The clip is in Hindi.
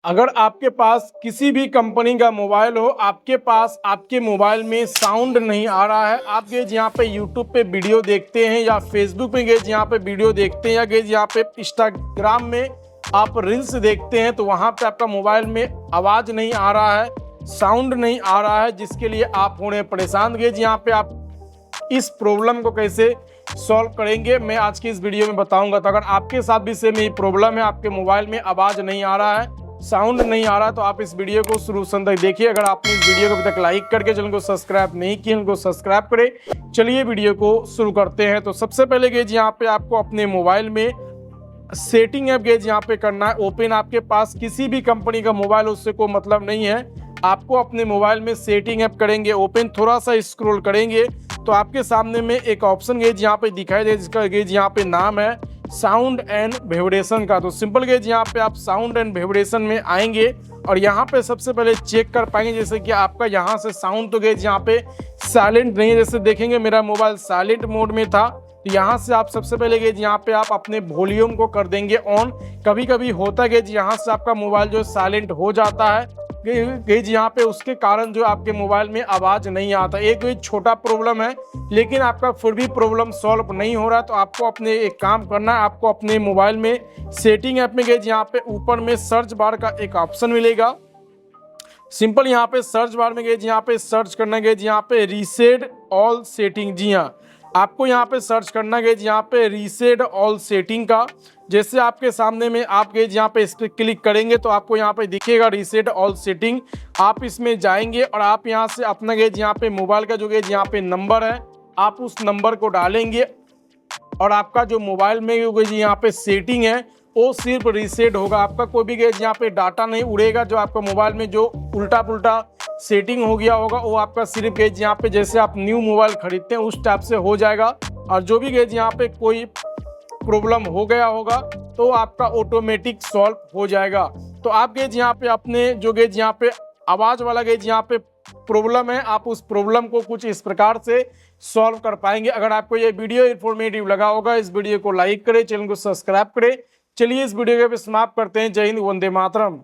अगर आपके पास किसी भी कंपनी का मोबाइल हो, आपके पास आपके मोबाइल में साउंड नहीं आ रहा है, आप गेज यहाँ पे यूट्यूब पे वीडियो देखते हैं या फेसबुक पे गेज यहाँ पे वीडियो देखते हैं या गेज यहाँ पे इंस्टाग्राम में आप रील्स देखते हैं, तो वहाँ पे आपका मोबाइल में आवाज़ नहीं आ रहा है, साउंड नहीं आ रहा है, जिसके लिए आप हो रहे परेशान। गेज यहाँ पे आप इस प्रॉब्लम को कैसे सॉल्व करेंगे मैं आज की इस वीडियो में बताऊंगा। तो अगर आपके साथ भी सेम यही प्रॉब्लम है, आपके मोबाइल में आवाज़ नहीं आ रहा है, साउंड नहीं आ रहा, तो आप इस वीडियो को शुरू से अंत तक देखिए। अगर आपने इस वीडियो को अभी तक लाइक करके चैनल को सब्सक्राइब नहीं किया, उनको सब्सक्राइब करें। चलिए वीडियो को शुरू करते हैं। तो सबसे पहले गेज यहाँ पे आपको अपने मोबाइल में सेटिंग ऐप गेज यहाँ पे करना है ओपन। आपके पास किसी भी कंपनी का मोबाइल उससे कोई मतलब नहीं है, आपको अपने मोबाइल में सेटिंग ऐप करेंगे ओपन। थोड़ा सा स्क्रॉल करेंगे तो आपके सामने में एक ऑप्शन गेज यहाँ पे दिखाई दे, जिसका गेज यहाँ पे नाम है साउंड एंड वाइब्रेशन का। तो सिंपल गेज यहाँ पे आप साउंड एंड वाइब्रेशन में आएंगे और यहाँ पे सबसे पहले चेक कर पाएंगे जैसे कि आपका यहाँ से साउंड तो गेज यहाँ पे साइलेंट नहीं है। जैसे देखेंगे मेरा मोबाइल साइलेंट मोड में था, तो यहाँ से आप सबसे पहले गेज यहाँ पे आप अपने वॉल्यूम को कर देंगे ऑन। कभी कभी होता है गेज यहाँ से आपका मोबाइल जो साइलेंट हो जाता है गेज यहाँ पे, उसके कारण जो आपके मोबाइल में आवाज़ नहीं आता। एक छोटा प्रॉब्लम है, लेकिन आपका फिर भी प्रॉब्लम सॉल्व नहीं हो रहा, तो आपको अपने एक काम करना है। आपको अपने मोबाइल में सेटिंग ऐप में गेज यहाँ पे ऊपर में सर्च बार का एक ऑप्शन मिलेगा। सिंपल यहाँ पे सर्च बार में गेज यहाँ पे सर्च करना गेज यहाँ पे रीसेट ऑल सेटिंग। जी हाँ, आपको यहाँ पे सर्च करना गेज यहाँ पे रीसेट ऑल सेटिंग का। जैसे आपके सामने में आप गेज यहाँ पे इस पर क्लिक करेंगे तो आपको यहाँ पे दिखेगा रीसेट ऑल सेटिंग। आप इसमें जाएंगे और आप यहाँ से अपना गेज यहाँ पे मोबाइल का जो गेज यहाँ पे नंबर है, आप उस नंबर को डालेंगे और आपका जो मोबाइल में गेज यहाँ पे सेटिंग है वो सिर्फ रीसेट होगा। आपका कोई भी गेज यहाँ पे डाटा नहीं उड़ेगा। जो आपका मोबाइल में जो उल्टा पुल्टा सेटिंग हो गया होगा वो आपका सिर्फ गेज यहाँ पे जैसे आप न्यू मोबाइल खरीदते हैं उस टाइप से हो जाएगा। और जो भी गेज यहाँ पे कोई प्रॉब्लम हो गया होगा तो आपका ऑटोमेटिक सॉल्व हो जाएगा। तो आप गेज यहाँ पे अपने जो गेज यहाँ पे आवाज़ वाला गेज यहाँ पे प्रॉब्लम है, आप उस प्रॉब्लम को कुछ इस प्रकार से सॉल्व कर पाएंगे। अगर आपको ये वीडियो इन्फॉर्मेटिव लगा होगा, इस वीडियो को लाइक करें, चैनल को सब्सक्राइब करें। चलिए इस वीडियो को समाप्त करते हैं। जय हिंद, वंदे मातरम।